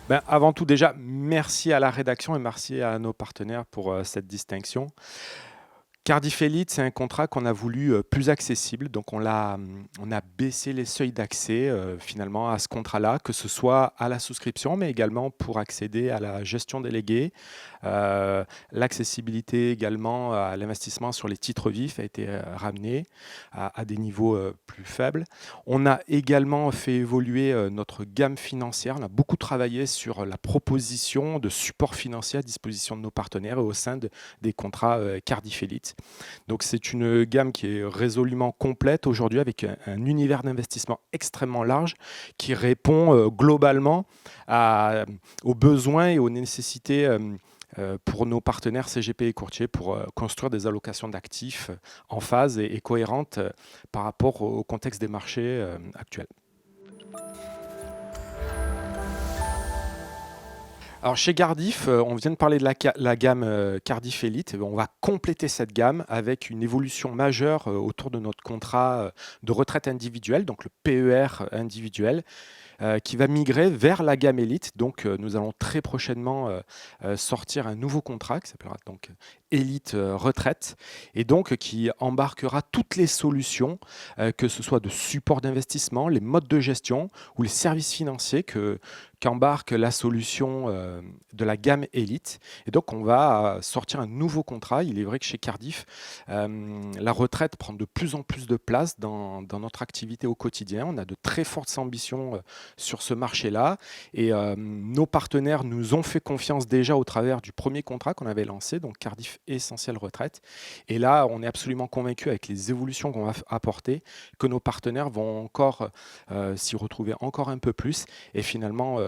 Ben, avant tout, déjà, merci à la rédaction et merci à nos partenaires pour cette distinction. Cardiff Elite, c'est un contrat qu'on a voulu plus accessible, donc on a baissé les seuils d'accès finalement à ce contrat-là, que ce soit à la souscription, mais également pour accéder à la gestion déléguée. L'accessibilité également à l'investissement sur les titres vifs a été ramenée à des niveaux plus faibles. On a également fait évoluer notre gamme financière. On a beaucoup travaillé sur la proposition de support financier à disposition de nos partenaires et au sein des contrats Cardiff Elite. Donc c'est une gamme qui est résolument complète aujourd'hui avec un univers d'investissement extrêmement large qui répond globalement aux besoins et aux nécessités pour nos partenaires CGP et courtiers pour construire des allocations d'actifs en phase et cohérentes par rapport au contexte des marchés actuels. Alors chez Cardif, on vient de parler de la gamme Cardif Elite. On va compléter cette gamme avec une évolution majeure autour de notre contrat de retraite individuelle, donc le PER individuel, qui va migrer vers la gamme Elite. Donc nous allons très prochainement sortir un nouveau contrat qui s'appellera donc Elite Retraite et donc qui embarquera toutes les solutions, que ce soit de support d'investissement, les modes de gestion ou les services financiers qu'embarque la solution de la gamme Elite. Et donc, on va sortir un nouveau contrat. Il est vrai que chez Cardif, la retraite prend de plus en plus de place dans notre activité au quotidien. On a de très fortes ambitions sur ce marché-là. Et nos partenaires nous ont fait confiance déjà au travers du premier contrat qu'on avait lancé, donc Cardif Essentiel Retraite. Et là, on est absolument convaincu avec les évolutions qu'on va apporter que nos partenaires vont encore s'y retrouver encore un peu plus. Et finalement,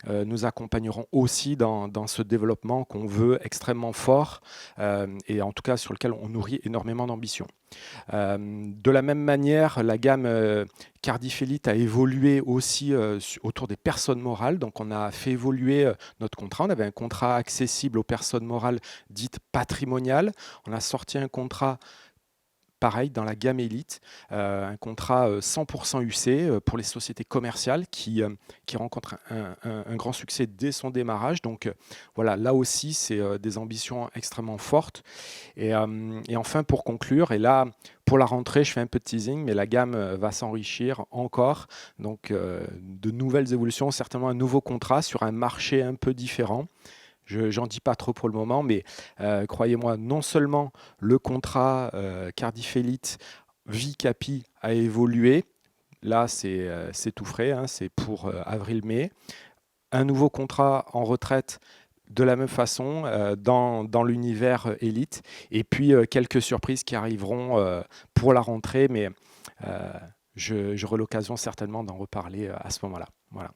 nous accompagnerons aussi dans ce développement qu'on veut extrêmement fort et en tout cas sur lequel on nourrit énormément d'ambition. De la même manière, la gamme Cardiff Elite a évolué aussi autour des personnes morales. Donc, on a fait évoluer notre contrat. On avait un contrat accessible aux personnes morales dites patrimoniales. On a sorti un contrat pareil dans la gamme Elite, un contrat 100% UC pour les sociétés commerciales qui rencontrent un grand succès dès son démarrage. Donc voilà, là aussi, c'est des ambitions extrêmement fortes. Et enfin, pour conclure, et là, pour la rentrée, je fais un peu de teasing, mais la gamme va s'enrichir encore. Donc de nouvelles évolutions, certainement un nouveau contrat sur un marché un peu différent. J'en dis pas trop pour le moment, mais croyez-moi, non seulement le contrat Cardiff Elite Vicapi a évolué, là c'est tout frais, hein, c'est pour avril-mai. Un nouveau contrat en retraite de la même façon dans l'univers Elite, et puis quelques surprises qui arriveront pour la rentrée, mais j'aurai l'occasion certainement d'en reparler à ce moment-là. Voilà.